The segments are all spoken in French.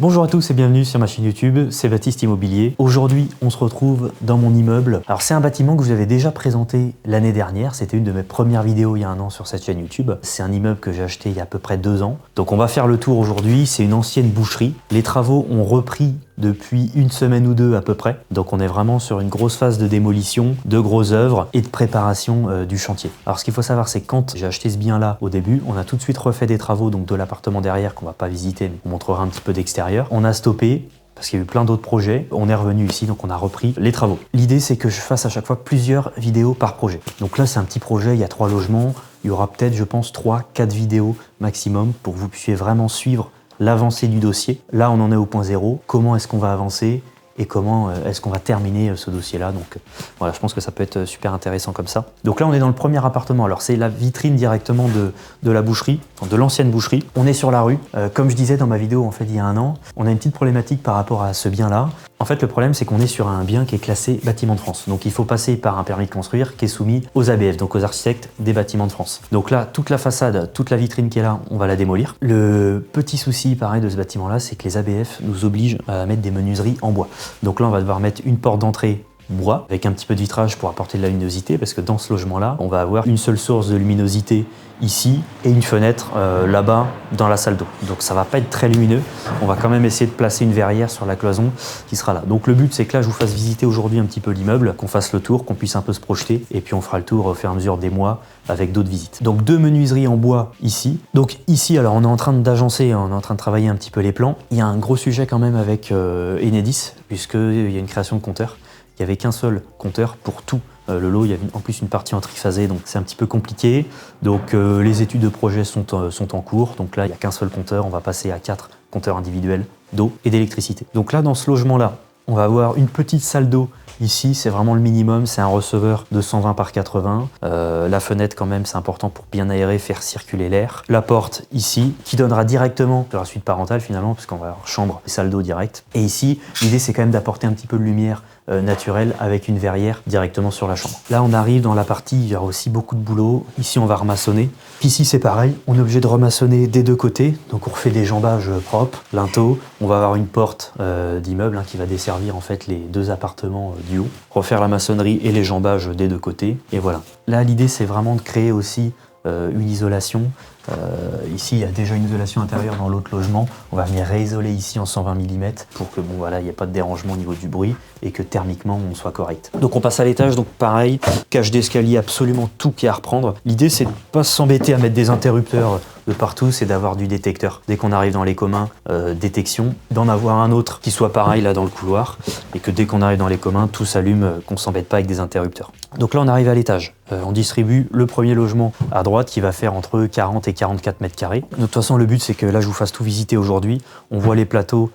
Bonjour à tous et bienvenue sur ma chaîne YouTube, c'est Baptiste Immobilier. Aujourd'hui, on se retrouve dans mon immeuble. Alors c'est un bâtiment que je vous avais déjà présenté l'année dernière, c'était une de mes premières vidéos il y a un an sur cette chaîne YouTube. C'est un immeuble que j'ai acheté il y a à peu près 2 ans. Donc on va faire le tour aujourd'hui, c'est une ancienne boucherie. Les travaux ont repris depuis une semaine ou deux à peu près. Donc on est vraiment sur une grosse phase de démolition, de grosses œuvres et de préparation du chantier. Alors ce qu'il faut savoir, c'est que quand j'ai acheté ce bien là au début, on a tout de suite refait des travaux donc de l'appartement derrière qu'on va pas visiter mais on montrera un petit peu d'extérieur. On a stoppé parce qu'il y a eu plein d'autres projets. On est revenu ici, donc on a repris les travaux. L'idée, c'est que je fasse à chaque fois plusieurs vidéos par projet. Donc là, c'est un petit projet, il y a 3 logements. Il y aura peut-être, je pense, 3-4 vidéos maximum pour que vous puissiez vraiment suivre l'avancée du dossier. Là, on en est au point 0. Comment est-ce qu'on va avancer et comment est-ce qu'on va terminer ce dossier-là. Donc voilà, je pense que ça peut être super intéressant comme ça. Donc là, on est dans le premier appartement. Alors c'est la vitrine directement de la boucherie, de l'ancienne boucherie. On est sur la rue. Comme je disais dans ma vidéo en fait il y a un an, on a une petite problématique par rapport à ce bien-là. En fait, le problème, c'est qu'on est sur un bien qui est classé bâtiment de France. Donc il faut passer par un permis de construire qui est soumis aux ABF, donc aux architectes des bâtiments de France. Donc là, toute la façade, toute la vitrine qui est là, on va la démolir. Le petit souci, pareil, de ce bâtiment-là, c'est que les ABF nous obligent à mettre des menuiseries en bois. Donc là, on va devoir mettre une porte d'entrée bois avec un petit peu de vitrage pour apporter de la luminosité parce que dans ce logement-là, on va avoir une seule source de luminosité ici et une fenêtre là-bas dans la salle d'eau. Donc ça va pas être très lumineux. On va quand même essayer de placer une verrière sur la cloison qui sera là. Donc le but, c'est que là, je vous fasse visiter aujourd'hui un petit peu l'immeuble, qu'on fasse le tour, qu'on puisse un peu se projeter et puis on fera le tour au fur et à mesure des mois avec d'autres visites. Donc 2 menuiseries en bois ici. Donc ici, alors on est en train d'agencer, on est en train de travailler un petit peu les plans. Il y a un gros sujet quand même avec Enedis puisqu'il y a une création de compteur. Il n'y avait qu'un seul compteur pour tout le lot. Il y avait en plus une partie en triphasé, donc c'est un petit peu compliqué. Donc les études de projet sont en cours. Donc là, il n'y a qu'un seul compteur. On va passer à 4 compteurs individuels d'eau et d'électricité. Donc là, dans ce logement-là, on va avoir une petite salle d'eau. Ici, c'est vraiment le minimum, c'est un receveur de 120 par 80. La fenêtre, quand même, c'est important pour bien aérer, faire circuler l'air. La porte, ici, qui donnera directement sur la suite parentale, finalement, parce qu'on va avoir chambre et salle d'eau direct. Et ici, l'idée, c'est quand même d'apporter un petit peu de lumière naturelle avec une verrière directement sur la chambre. Là, on arrive dans la partie, il y aura aussi beaucoup de boulot. Ici, on va remaçonner. Ici, c'est pareil, on est obligé de remaçonner des deux côtés. Donc, on refait des jambages propres, linteaux. On va avoir une porte d'immeuble qui va desservir en fait les 2 appartements du haut. Refaire la maçonnerie et les jambages des deux côtés. Et voilà. Là, l'idée, c'est vraiment de créer aussi une isolation. Ici, il y a déjà une isolation intérieure dans l'autre logement. On va venir réisoler ici en 120 mm pour que bon, voilà, il n'y ait pas de dérangement au niveau du bruit et que thermiquement, on soit correct. Donc, on passe à l'étage. Donc, pareil, cage d'escalier, absolument tout qui est à reprendre. L'idée, c'est de ne pas s'embêter à mettre des interrupteurs de partout, c'est d'avoir du détecteur. Dès qu'on arrive dans les communs, détection, d'en avoir un autre qui soit pareil là dans le couloir et que dès qu'on arrive dans les communs, tout s'allume, qu'on s'embête pas avec des interrupteurs. Donc là, on arrive à l'étage. On distribue le premier logement à droite qui va faire entre 40 et 44 mètres carrés. De toute façon, le but, c'est que là, je vous fasse tout visiter aujourd'hui. On voit les plateaux,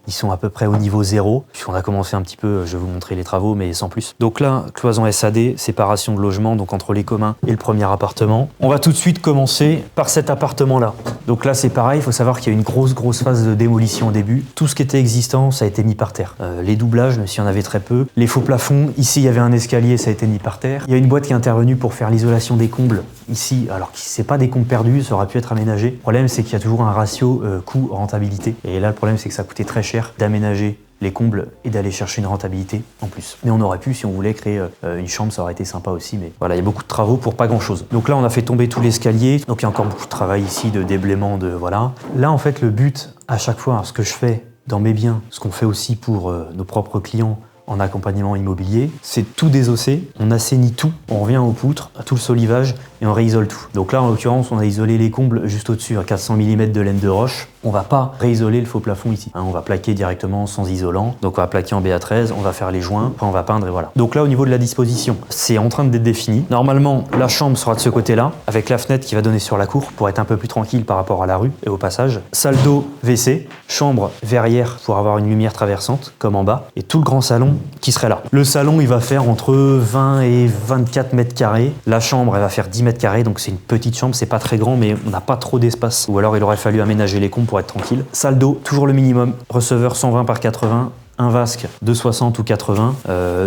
ils sont à peu près au niveau 0. Puisqu'on a commencé un petit peu, je vais vous montrer les travaux, mais sans plus. Donc là, cloison SAD, séparation de logement, donc entre les communs et le premier appartement. On va tout de suite commencer par cet appartement-là. Donc là, c'est pareil, il faut savoir qu'il y a une grosse phase de démolition au début. Tout ce qui était existant, ça a été mis par terre. Les doublages, même s'il y en avait très peu. Les faux plafonds, ici, il y avait un escalier, ça a été mis par terre. Il y a une boîte qui est intervenue pour faire l'isolation des combles. Ici, alors que c'est pas des combles perdus, ça aurait pu être aménagé. Le problème, c'est qu'il y a toujours un ratio coût-rentabilité. Et là, le problème, c'est que ça coûtait très cher d'aménager les combles et d'aller chercher une rentabilité en plus. Mais on aurait pu, si on voulait créer une chambre, ça aurait été sympa aussi, mais voilà, il y a beaucoup de travaux pour pas grand chose. Donc là, on a fait tomber tout l'escalier, donc il y a encore beaucoup de travail ici, de déblaiement, de voilà. Là, en fait, le but, à chaque fois, ce que je fais dans mes biens, ce qu'on fait aussi pour nos propres clients, en accompagnement immobilier, c'est tout désosser, on assainit tout, on revient aux poutres, à tout le solivage et on réisole tout. Donc là, en l'occurrence, on a isolé les combles juste au-dessus, à 400 mm de laine de roche. On va pas réisoler le faux plafond ici. On va plaquer directement sans isolant. Donc on va plaquer en BA13, on va faire les joints, après on va peindre et voilà. Donc là, au niveau de la disposition, c'est en train d'être défini. Normalement, la chambre sera de ce côté-là, avec la fenêtre qui va donner sur la cour pour être un peu plus tranquille par rapport à la rue et au passage. Salle d'eau, WC, chambre, verrière pour avoir une lumière traversante, comme en bas, et tout le grand salon qui serait là. Le salon, il va faire entre 20 et 24 mètres carrés. La chambre, elle va faire 10 mètres carrés, donc c'est une petite chambre, c'est pas très grand, mais on n'a pas trop d'espace. Ou alors il aurait fallu aménager les combles pour être tranquille. Salle d'eau, toujours le minimum. Receveur 120 par 80. un vasque de 60 ou 80,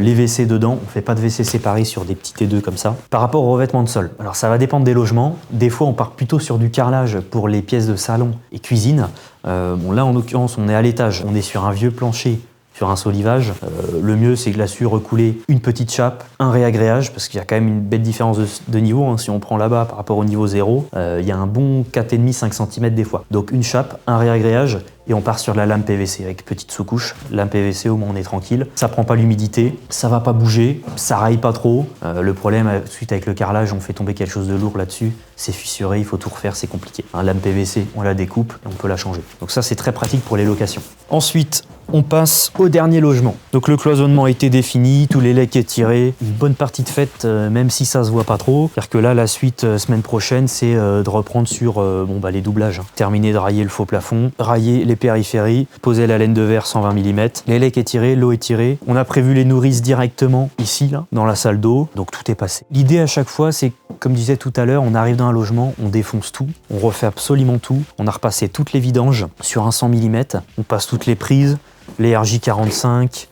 les WC dedans, on fait pas de WC séparés sur des petits T2 comme ça. Par rapport au revêtement de sol, alors ça va dépendre des logements. Des fois on part plutôt sur du carrelage pour les pièces de salon et cuisine. Bon là en l'occurrence on est à l'étage, on est sur un vieux plancher, sur un solivage. Le mieux c'est que là-dessus recouler une petite chape, un réagréage, parce qu'il y a quand même une belle différence de niveau, hein. Si on prend là-bas par rapport au niveau 0, il y a un bon 4,5-5 cm des fois. Donc une chape, un réagréage, et on part sur la lame PVC avec petite sous-couche. Lame PVC, au moins on est tranquille. Ça prend pas l'humidité, ça va pas bouger, ça raille pas trop. Le problème, suite avec le carrelage, on fait tomber quelque chose de lourd là-dessus, c'est fissuré, il faut tout refaire, c'est compliqué. Lame PVC, on la découpe et on peut la changer. Donc ça, c'est très pratique pour les locations. Ensuite, on passe au dernier logement. Donc le cloisonnement a été défini, tous les lecs étirés, une bonne partie de faite, même si ça se voit pas trop. C'est-à-dire que là, la suite, semaine prochaine, c'est de reprendre sur les doublages. Terminer de railler le faux plafond, railler les périphéries, poser la laine de verre 120 mm, les lecs étirés, l'eau étirée. On a prévu les nourrices directement ici, là, dans la salle d'eau, donc tout est passé. L'idée à chaque fois, c'est, comme je disais tout à l'heure, on arrive dans un logement, on défonce tout, on refait absolument tout, on a repassé toutes les vidanges sur un 100 mm, on passe toutes les prises, les RJ45,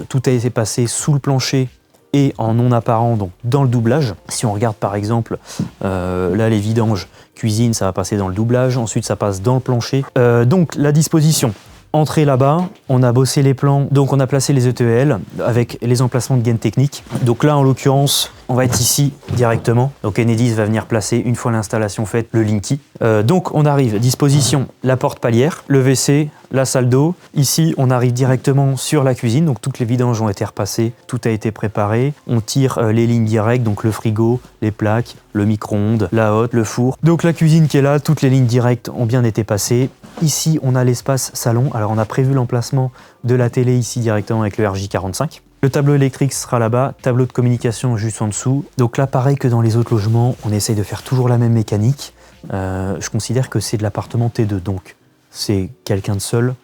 tout a été passé sous le plancher et en non apparent, donc dans le doublage. Si on regarde par exemple, là les vidanges cuisine, ça va passer dans le doublage, ensuite ça passe dans le plancher. Donc la disposition, entrée là-bas, on a bossé les plans, donc on a placé les ETL avec les emplacements de gaines techniques. Donc là en l'occurrence, on va être ici directement. Donc Enedis va venir placer, une fois l'installation faite, le Linky. Donc on arrive, disposition, la porte palière, le WC, la salle d'eau. Ici, on arrive directement sur la cuisine, donc toutes les vidanges ont été repassées, tout a été préparé. On tire les lignes directes, donc le frigo, les plaques, le micro-ondes, la hotte, le four. Donc la cuisine qui est là, toutes les lignes directes ont bien été passées. Ici, on a l'espace salon. Alors on a prévu l'emplacement de la télé ici directement avec le RJ45. Le tableau électrique sera là-bas, tableau de communication juste en dessous. Donc là, pareil que dans les autres logements, on essaye de faire toujours la même mécanique. Je considère que c'est de l'appartement T2, donc c'est quelqu'un de seul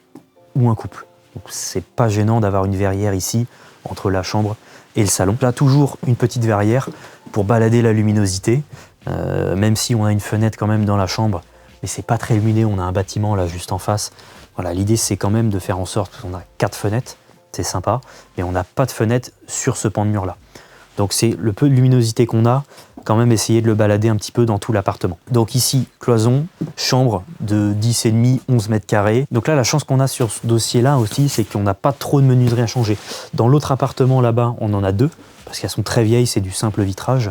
ou un couple. Donc c'est pas gênant d'avoir une verrière ici, entre la chambre et le salon. Là, toujours une petite verrière pour balader la luminosité, même si on a une fenêtre quand même dans la chambre, mais c'est pas très lumineux, on a un bâtiment là juste en face. Voilà, l'idée c'est quand même de faire en sorte, parce qu'on a 4 fenêtres, c'est sympa, mais on n'a pas de fenêtre sur ce pan de mur là. Donc c'est le peu de luminosité qu'on a, quand même essayer de le balader un petit peu dans tout l'appartement. Donc ici, cloison, chambre de 10,5, 11 mètres carrés. Donc là, la chance qu'on a sur ce dossier-là aussi, c'est qu'on n'a pas trop de menuiserie à changer. Dans l'autre appartement là-bas, on en a 2, parce qu'elles sont très vieilles, c'est du simple vitrage.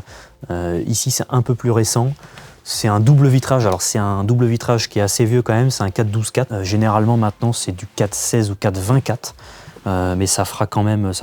Ici, c'est un peu plus récent. C'est un double vitrage, alors c'est un double vitrage qui est assez vieux quand même, c'est un 4-12-4. Généralement maintenant c'est du 4-16 ou 4-24. Mais ça fera quand même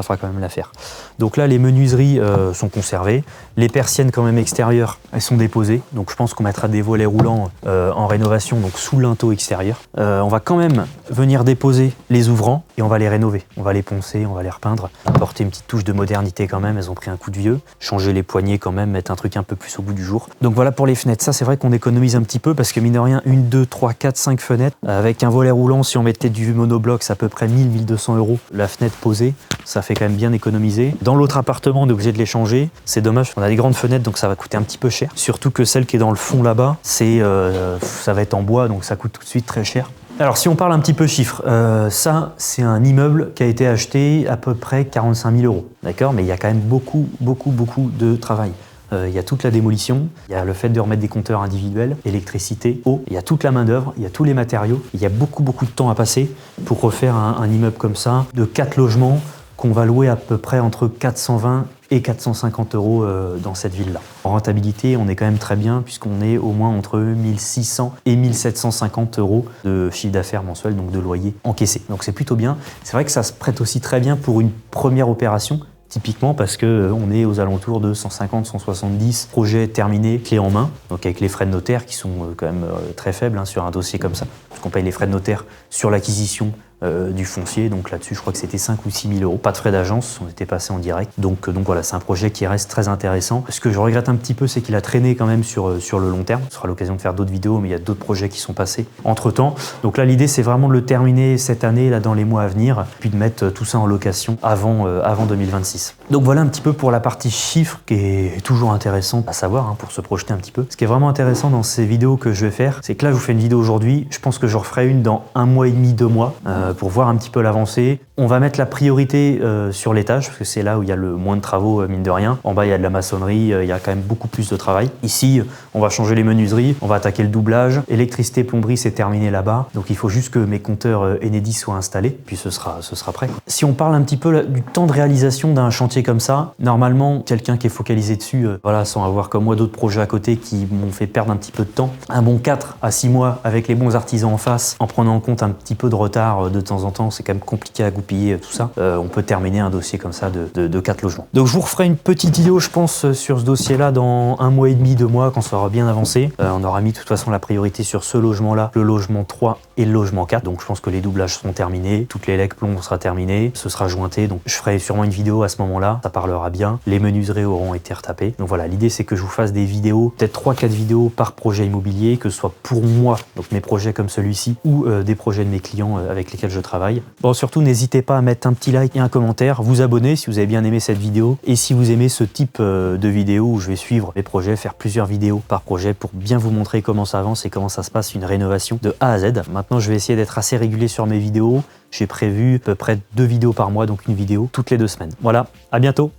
l'affaire. Donc là, les menuiseries sont conservées. Les persiennes quand même extérieures, elles sont déposées. Donc je pense qu'on mettra des volets roulants en rénovation, donc sous le linteau extérieur. On va quand même venir déposer les ouvrants et on va les rénover. On va les poncer, on va les repeindre, apporter une petite touche de modernité quand même. Elles ont pris un coup de vieux. Changer les poignées quand même, mettre un truc un peu plus au bout du jour. Donc voilà pour les fenêtres. Ça, c'est vrai qu'on économise un petit peu parce que mine de rien, 1, 2, 3, 4, 5 fenêtres. Avec un volet roulant, si on mettait du monobloc, c'est à peu près 1 000-1 200 €. La fenêtre posée, ça fait quand même bien économiser. Dans l'autre appartement, on est obligé de les changer. C'est dommage, on a des grandes fenêtres, donc ça va coûter un petit peu cher. Surtout que celle qui est dans le fond là-bas, ça va être en bois, donc ça coûte tout de suite très cher. Alors si on parle un petit peu chiffres, ça c'est un immeuble qui a été acheté à peu près 45 000 €. D'accord, mais il y a quand même beaucoup de travail. Il y a toute la démolition, il y a le fait de remettre des compteurs individuels, électricité, eau, il y a toute la main d'œuvre, il y a tous les matériaux, il y a beaucoup de temps à passer pour refaire un immeuble comme ça, de 4 logements qu'on va louer à peu près entre 420 et 450 € dans cette ville-là. En rentabilité, on est quand même très bien puisqu'on est au moins entre 1600 et 1750 € de chiffre d'affaires mensuel, donc de loyer encaissé. Donc c'est plutôt bien. C'est vrai que ça se prête aussi très bien pour une première opération. Typiquement parce qu'on est aux alentours de 150-170 projets terminés, clés en main, donc avec les frais de notaire qui sont quand même très faibles sur un dossier comme ça, parce qu'on paye les frais de notaire sur l'acquisition du foncier, donc là-dessus je crois que c'était 5 ou 6 000 €, pas de frais d'agence, on était passé en direct, donc voilà, c'est un projet qui reste très intéressant. Ce que je regrette un petit peu, c'est qu'il a traîné quand même sur le long terme. Ce sera l'occasion de faire d'autres vidéos, mais il y a d'autres projets qui sont passés entre-temps. Donc là, l'idée, c'est vraiment de le terminer cette année, là, dans les mois à venir, puis de mettre tout ça en location avant 2026. Donc voilà un petit peu pour la partie chiffres, qui est toujours intéressant à savoir, pour se projeter un petit peu. Ce qui est vraiment intéressant dans ces vidéos que je vais faire, c'est que là, je vous fais une vidéo aujourd'hui, je pense que je referai une dans 1 mois et demi, 2 mois, pour voir un petit peu l'avancée. On va mettre la priorité sur l'étage, parce que c'est là où il y a le moins de travaux, mine de rien. En bas, il y a de la maçonnerie, il y a quand même beaucoup plus de travail. Ici, on va changer les menuiseries, on va attaquer le doublage. Électricité, plomberie, c'est terminé là-bas. Donc il faut juste que mes compteurs Enedis soient installés, puis ce sera prêt. Si on parle un petit peu du temps de réalisation d'un chantier comme ça, normalement, quelqu'un qui est focalisé dessus, voilà, sans avoir comme moi d'autres projets à côté qui m'ont fait perdre un petit peu de temps, un bon 4 à 6 mois avec les bons artisans en face, en prenant en compte un petit peu de retard de temps en temps, c'est quand même compliqué à goupiller tout ça, on peut terminer un dossier comme ça de 4 logements. Donc je vous referai une petite vidéo, je pense, sur ce dossier-là dans 1 mois et demi, 2 mois, quand ça aura bien avancé. On aura mis de toute façon la priorité sur ce logement-là, le logement 3 et le logement 4. Donc je pense que les doublages seront terminés, toutes les legs plomb sera terminé, ce sera jointé. Donc je ferai sûrement une vidéo à ce moment-là, ça parlera bien. Les menuiseries auront été retapées. Donc voilà, l'idée c'est que je vous fasse des vidéos, peut-être 3-4 vidéos par projet immobilier, que ce soit pour moi, donc mes projets comme celui-ci, ou des projets de mes clients avec lesquels je travaille. Bon, surtout n'hésitez pas à mettre un petit like et un commentaire, vous abonner si vous avez bien aimé cette vidéo, et si vous aimez ce type de vidéo où je vais suivre mes projets, faire plusieurs vidéos par projet pour bien vous montrer comment ça avance et comment ça se passe une rénovation de A à Z. Maintenant, je vais essayer d'être assez régulier sur mes vidéos. J'ai prévu à peu près 2 vidéos par mois, donc une vidéo toutes les 2 semaines. Voilà, à bientôt.